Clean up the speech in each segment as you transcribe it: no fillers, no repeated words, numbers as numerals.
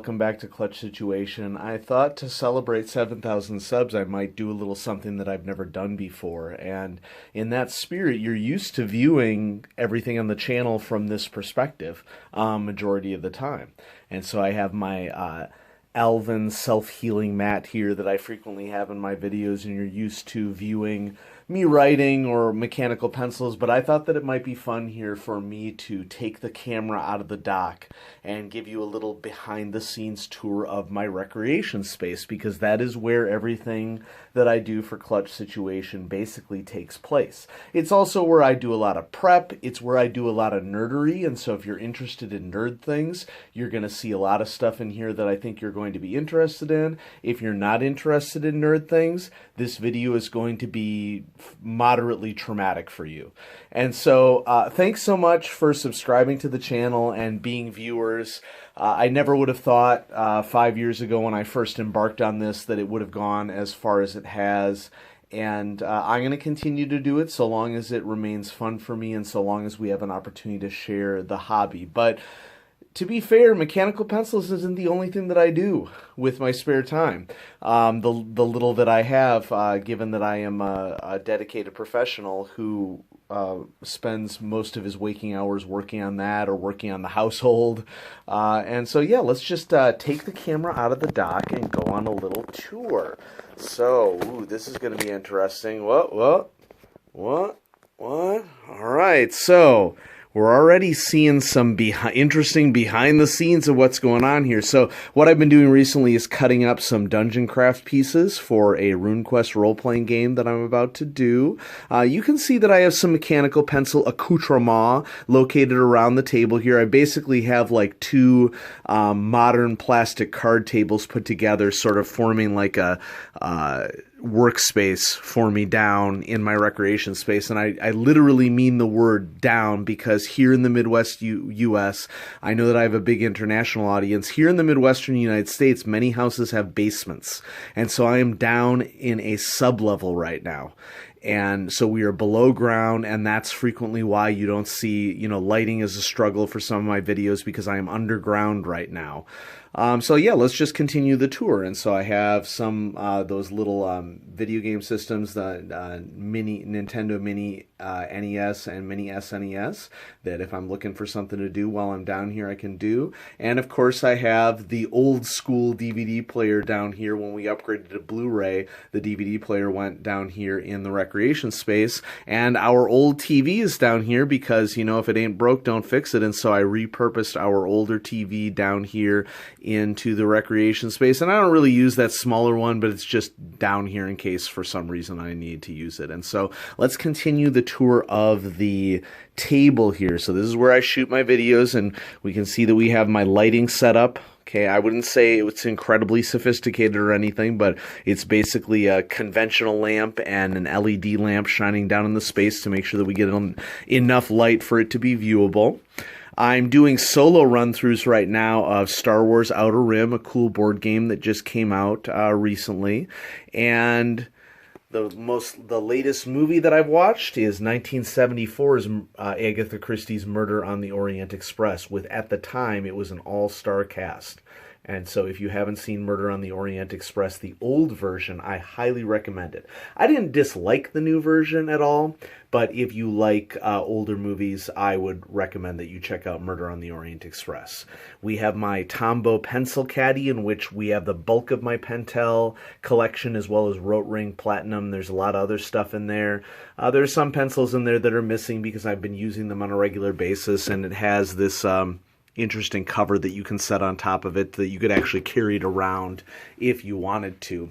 welcome back to Clutch Situation. I thought to celebrate 7,000 subs, I might do a little something that I've never done before. And in that spirit, you're used to viewing everything on the channel from this perspective, majority of the time. And so I have my Alvin self-healing mat here that I frequently have in my videos, and you're used to viewing me writing or mechanical pencils, but I thought that it might be fun here for me to take the camera out of the dock and give you a little behind-the-scenes tour of my recreation space, because that is where everything that I do for Clutch Situation basically takes place. It's also where I do a lot of prep, it's where I do a lot of nerdery, and so if you're interested in nerd things, you're going to see a lot of stuff in here that I think you're going to be interested in. If you're not interested in nerd things, this video is going to be moderately traumatic for you. And so thanks so much for subscribing to the channel and being viewers. I never would have thought 5 years ago when I first embarked on this that it would have gone as far as it has. And I'm going to continue to do it so long as it remains fun for me and so long as we have an opportunity to share the hobby. But to be fair, mechanical pencils isn't the only thing that I do with my spare time. The little that I have, given that I am a dedicated professional who spends most of his waking hours working on that or working on the household. And so, yeah, let's just take the camera out of the dock and go on a little tour. So, ooh, this is going to be interesting. What? All right, so we're already seeing some interesting behind the scenes of what's going on here. So what I've been doing recently is cutting up some Dungeon Craft pieces for a RuneQuest role-playing game that I'm about to do. You can see that I have some mechanical pencil accoutrement located around the table here. I basically have like two modern plastic card tables put together, sort of forming like a workspace for me down in my recreation space. And I literally mean the word down, because here in the Midwest US, I know that I have a big international audience. Here in the Midwestern United States, many houses have basements. And so I am down in a sub-level right now. And so we are below ground, and that's frequently why you don't see, lighting is a struggle for some of my videos, because I am underground right now. So yeah, let's just continue the tour. And so I have some those little video game systems, the mini Nintendo Mini NES and Mini SNES, that if I'm looking for something to do while I'm down here, I can do. And of course, I have the old school DVD player down here. When we upgraded to Blu-ray, the DVD player went down here in the recreation space, and our old TV is down here because, if it ain't broke, don't fix it. And so I repurposed our older TV down here into the recreation space. And I don't really use that smaller one, but it's just down here in case for some reason I need to use it. And so let's continue the tour of the table here. So this is where I shoot my videos, and we can see that we have my lighting set up. Okay, I wouldn't say it's incredibly sophisticated or anything, but it's basically a conventional lamp and an LED lamp shining down in the space to make sure that we get enough light for it to be viewable. I'm doing solo run-throughs right now of Star Wars Outer Rim, a cool board game that just came out recently. And the latest movie that I've watched is 1974's Agatha Christie's Murder on the Orient Express. At the time, it was an all-star cast. And so if you haven't seen Murder on the Orient Express, the old version, I highly recommend it. I didn't dislike the new version at all, but if you like older movies, I would recommend that you check out Murder on the Orient Express. We have my Tombow pencil caddy, in which we have the bulk of my Pentel collection, as well as Rotring Platinum. There's a lot of other stuff in there. There's some pencils in there that are missing because I've been using them on a regular basis, and it has this interesting cover that you can set on top of it that you could actually carry it around if you wanted to.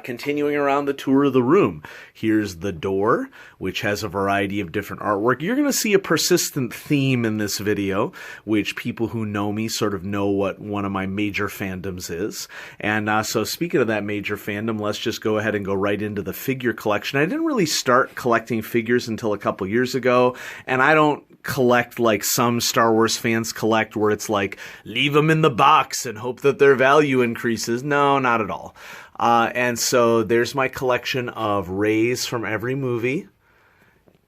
Continuing around the tour of the room, here's the door, which has a variety of different artwork. You're going to see a persistent theme in this video, which people who know me sort of know what one of my major fandoms is. And so speaking of that major fandom, let's just go ahead and go right into the figure collection. I didn't really start collecting figures until a couple years ago, and I don't collect like some Star Wars fans collect, where it's like, leave them in the box and hope that their value increases. No, not at all. And so there's my collection of Reys from every movie.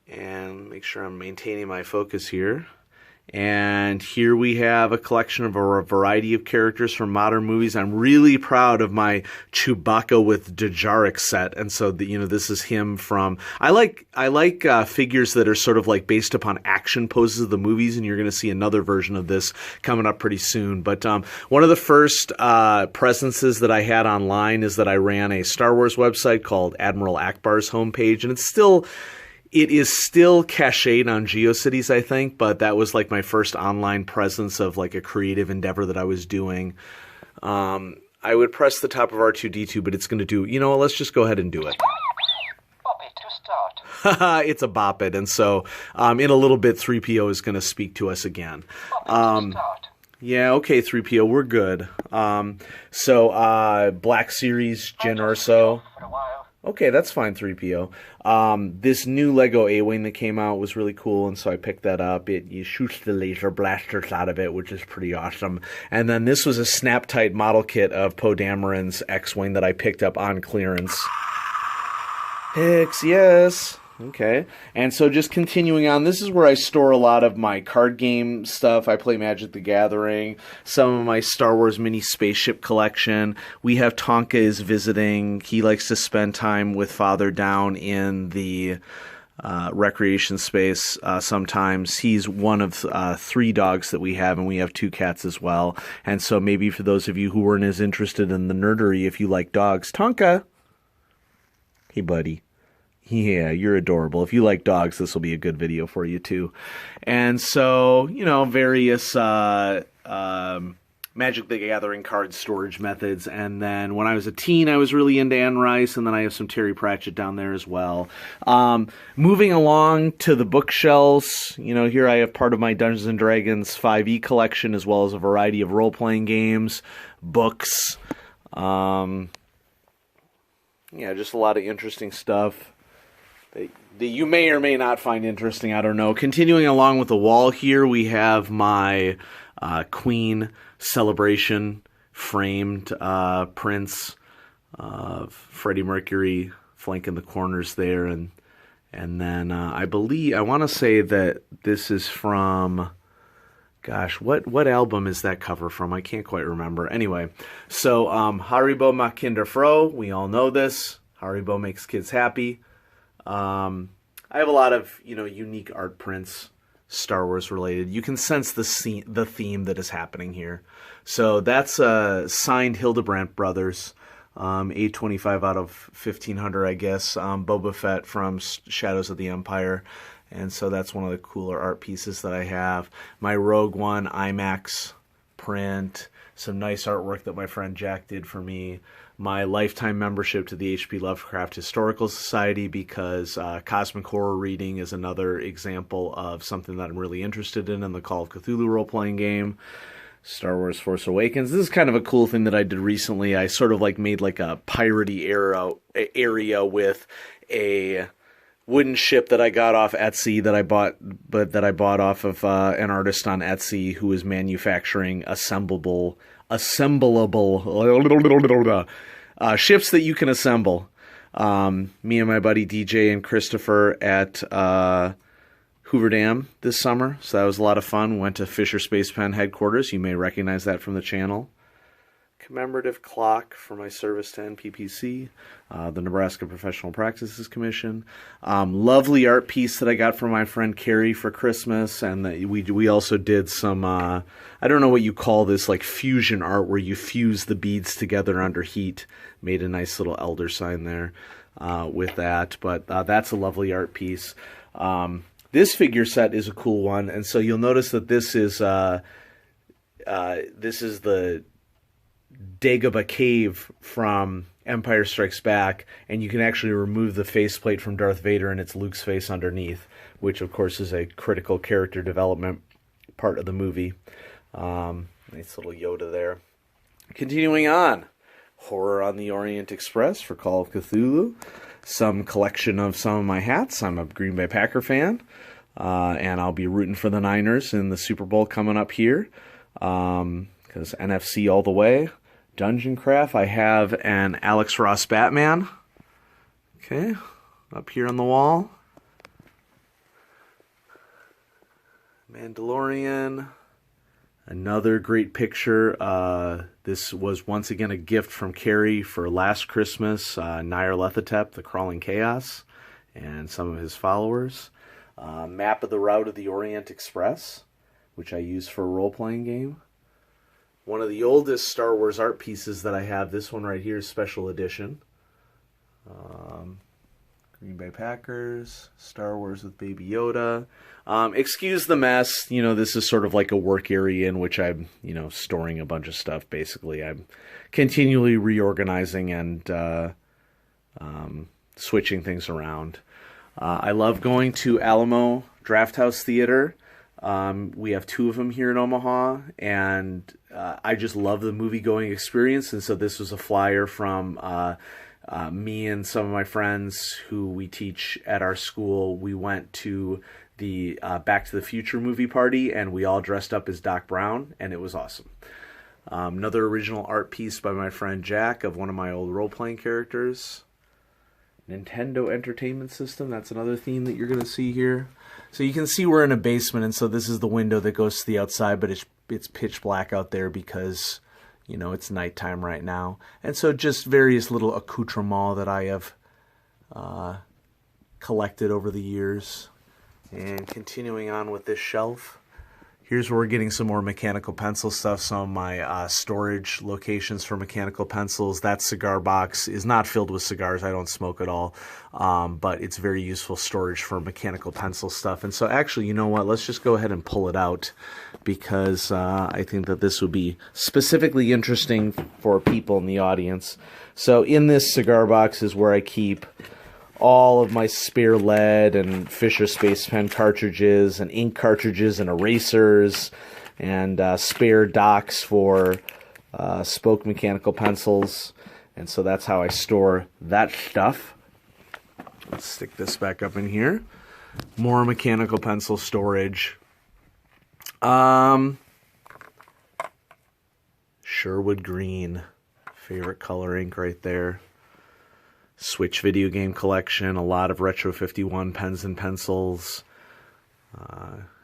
And make sure I'm maintaining my focus here. And here we have a collection of a variety of characters from modern movies. I'm really proud of my Chewbacca with Djarik set. And so, this is him from... I like figures that are sort of like based upon action poses of the movies, and you're going to see another version of this coming up pretty soon. But one of the first presences that I had online is that I ran a Star Wars website called Admiral Akbar's homepage, and it is still cached on GeoCities, I think, but that was like my first online presence of like a creative endeavor that I was doing. I would press the top of R2-D2, but it's going to do, let's just go ahead and do it. Bop it to start. It's a bop it. And so in a little bit, 3PO is going to speak to us again. Bop it to start. Yeah, okay, 3PO, we're good. So Black Series, Jyn Erso. For a while. Okay, that's fine, 3PO. This new Lego A-Wing that came out was really cool, and so I picked that up. You shoot the laser blasters out of it, which is pretty awesome. And then this was a snap-tight model kit of Poe Dameron's X-Wing that I picked up on clearance. Hicks, yes. Okay. And so just continuing on, this is where I store a lot of my card game stuff. I play Magic the Gathering, some of my Star Wars mini spaceship collection. We have Tonka is visiting. He likes to spend time with Father down in the recreation space sometimes. He's one of 3 dogs that we have, and we have 2 cats as well. And so maybe for those of you who weren't as interested in the nerdery, if you like dogs, Tonka. Hey, buddy. Yeah, you're adorable. If you like dogs, this will be a good video for you, too. And so, various Magic the Gathering card storage methods. And then when I was a teen, I was really into Anne Rice, and then I have some Terry Pratchett down there as well. Moving along to the bookshelves, here I have part of my Dungeons & Dragons 5e collection, as well as a variety of role-playing games, books. Just a lot of interesting stuff that you may or may not find interesting, I don't know. Continuing along with the wall here, we have my Queen Celebration framed prints of Freddie Mercury flanking the corners there. And then I want to say that this is from... Gosh, what album is that cover from? I can't quite remember. Anyway, so Haribo macht Kinder froh. We all know this. Haribo makes kids happy. I have a lot of, unique art prints, Star Wars related. You can sense the theme that is happening here. So that's signed Hildebrandt Brothers, 825 out of 1500, I guess. Boba Fett from Shadows of the Empire. And so that's one of the cooler art pieces that I have. My Rogue One IMAX print, some nice artwork that my friend Jack did for me. My lifetime membership to the H.P. Lovecraft Historical Society, because Cosmic Horror reading is another example of something that I'm really interested in the Call of Cthulhu role-playing game. Star Wars Force Awakens. This is kind of a cool thing that I did recently. I sort of made a piratey area with a wooden ship that I got off Etsy that I bought off of an artist on Etsy who is manufacturing assemblable ships that you can assemble. Me and my buddy DJ and Christopher at Hoover Dam this summer, so that was a lot of fun. Went to Fisher Space Pen headquarters. You may recognize that from the channel. Commemorative clock for my service to NPPC, the Nebraska Professional Practices Commission. Lovely art piece that I got from my friend Carrie for Christmas, and we also did some, I don't know what you call this, fusion art where you fuse the beads together under heat. Made a nice little elder sign there with that, but that's a lovely art piece. This figure set is a cool one, and so you'll notice that this is the Dagobah cave from Empire Strikes Back, and you can actually remove the faceplate from Darth Vader and it's Luke's face underneath, which of course is a critical character development part of the movie. Nice little Yoda there. Continuing on, Horror on the Orient Express for Call of Cthulhu. Some collection of some of my hats. I'm a Green Bay Packer fan, and I'll be rooting for the Niners in the Super Bowl coming up here, because NFC all the way. Dungeon Craft, I have an Alex Ross Batman, up here on the wall. Mandalorian. Another great picture. This was once again a gift from Carrie for last Christmas. Nyarlathotep, the Crawling Chaos, and some of his followers. Map of the Route of the Orient Express, which I use for a role-playing game. One of the oldest Star Wars art pieces that I have, this one right here, is special edition. Green Bay Packers, Star Wars with Baby Yoda. Excuse the mess. You know, this is sort of like a work area in which I'm, storing a bunch of stuff, basically. I'm continually reorganizing and switching things around. I love going to Alamo Drafthouse Theater. We have 2 of them here in Omaha, and I just love the movie-going experience, and so this was a flyer from me and some of my friends who we teach at our school. We went to the Back to the Future movie party, and we all dressed up as Doc Brown, and it was awesome. Another original art piece by my friend Jack of one of my old role-playing characters. Nintendo Entertainment System, that's another theme that you're going to see here. So you can see we're in a basement, and so this is the window that goes to the outside, but it's pitch black out there because, it's nighttime right now. And so just various little accoutrements that I have collected over the years. And continuing on with this shelf, here's where we're getting some more mechanical pencil stuff. Some of my storage locations for mechanical pencils. That cigar box is not filled with cigars. I don't smoke at all. But it's very useful storage for mechanical pencil stuff. And so actually, you know what? Let's just go ahead and pull it out because I think that this would be specifically interesting for people in the audience. So in this cigar box is where I keep all of my spare lead and Fisher Space Pen cartridges and ink cartridges and erasers and spare docks for spoke mechanical pencils. And so that's how I store that stuff. Let's stick this back up in here. More mechanical pencil storage. Sherwood Green. Favorite color ink right there. Switch video game collection, a lot of Retro 51 pens and pencils.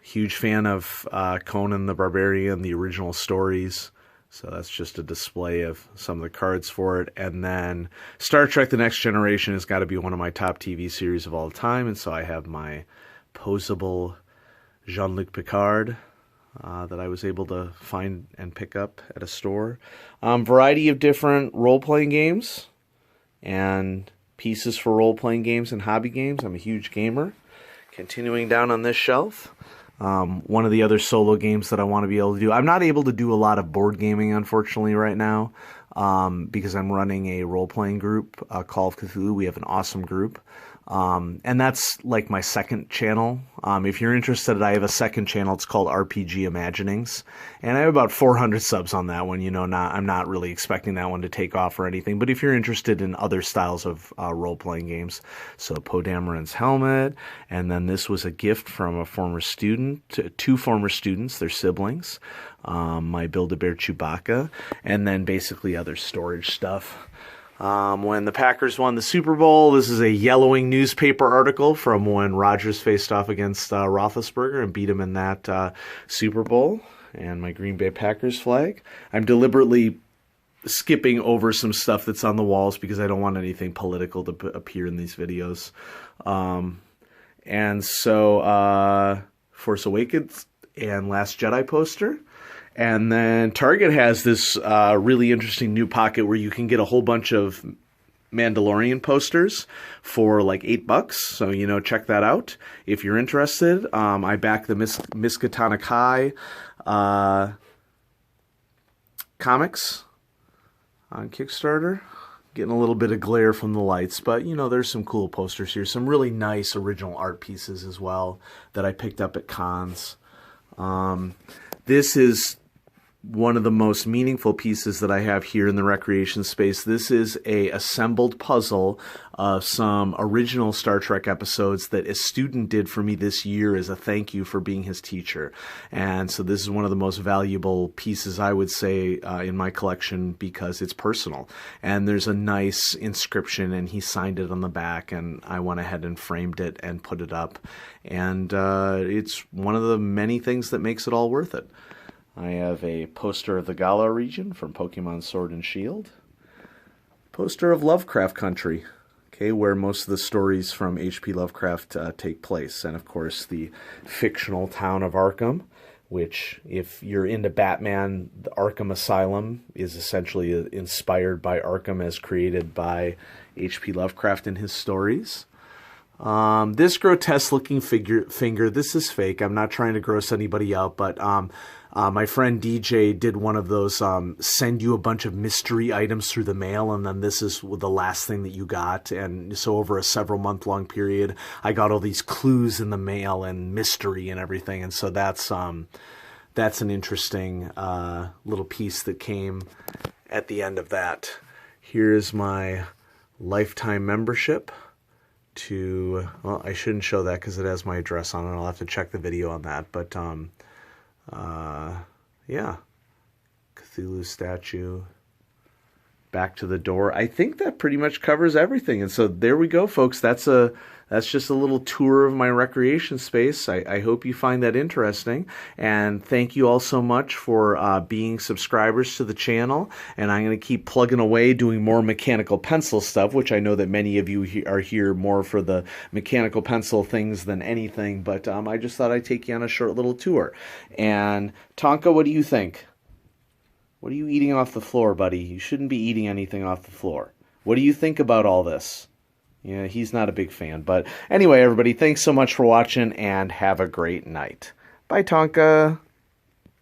Huge fan of Conan the Barbarian, the original stories. So that's just a display of some of the cards for it. And then Star Trek The Next Generation has got to be one of my top TV series of all time. And so I have my posable Jean-Luc Picard that I was able to find and pick up at a store. Variety of different role-playing games and pieces for role-playing games and hobby games. I'm a huge gamer. Continuing down on this shelf, one of the other solo games that I want to be able to do. I'm not able to do a lot of board gaming, unfortunately, right now, because I'm running a role-playing group, Call of Cthulhu. We have an awesome group. And that's like my second channel. If you're interested, I have a second channel. It's called RPG Imaginings. And I have about 400 subs on that one. I'm not really expecting that one to take off or anything. But if you're interested in other styles of role-playing games, so Poe Dameron's Helmet. And then this was a gift from a former student, two former students, their siblings. My Build-A-Bear Chewbacca. And then basically other storage stuff. When the Packers won the Super Bowl, this is a yellowing newspaper article from when Rodgers faced off against Roethlisberger and beat him in that Super Bowl, and my Green Bay Packers flag. I'm deliberately skipping over some stuff that's on the walls because I don't want anything political to appear in these videos. And so Force Awakens and Last Jedi poster. And then Target has this really interesting new pocket where you can get a whole bunch of Mandalorian posters for like $8. So, check that out if you're interested. I back the Miskatonic High comics on Kickstarter. Getting a little bit of glare from the lights, but, there's some cool posters here. Some really nice original art pieces as well that I picked up at cons. This is one of the most meaningful pieces that I have here in the recreation space. This is a assembled puzzle of some original Star Trek episodes that a student did for me this year as a thank you for being his teacher. And so this is one of the most valuable pieces, I would say, in my collection because it's personal. And there's a nice inscription, and he signed it on the back, and I went ahead and framed it and put it up. And it's one of the many things that makes it all worth it. I have a poster of the Galar region from Pokemon Sword and Shield. Poster of Lovecraft Country, okay, where most of the stories from H.P. Lovecraft take place. And, of course, the fictional town of Arkham, which, if you're into Batman, the Arkham Asylum is essentially inspired by Arkham as created by H.P. Lovecraft in his stories. This grotesque-looking finger, this is fake. I'm not trying to gross anybody out, but my friend DJ did one of those send you a bunch of mystery items through the mail, and then this is the last thing that you got. And so over a several-month-long period, I got all these clues in the mail and mystery and everything. And so that's an interesting little piece that came at the end of that. Here's my lifetime membership to, well, I shouldn't show that because it has my address on it. I'll have to check the video on that. But, yeah. Cthulhu statue. Back to the door. I think that pretty much covers everything. And so there we go, folks. That's just a little tour of my recreation space. I hope you find that interesting. And thank you all so much for being subscribers to the channel. And I'm going to keep plugging away doing more mechanical pencil stuff, which I know that many of you are here more for the mechanical pencil things than anything. But I just thought I'd take you on a short little tour. And Tonka, what do you think? What are you eating off the floor, buddy? You shouldn't be eating anything off the floor. What do you think about all this? Yeah, he's not a big fan. But anyway, everybody, thanks so much for watching, and have a great night. Bye, Tonka.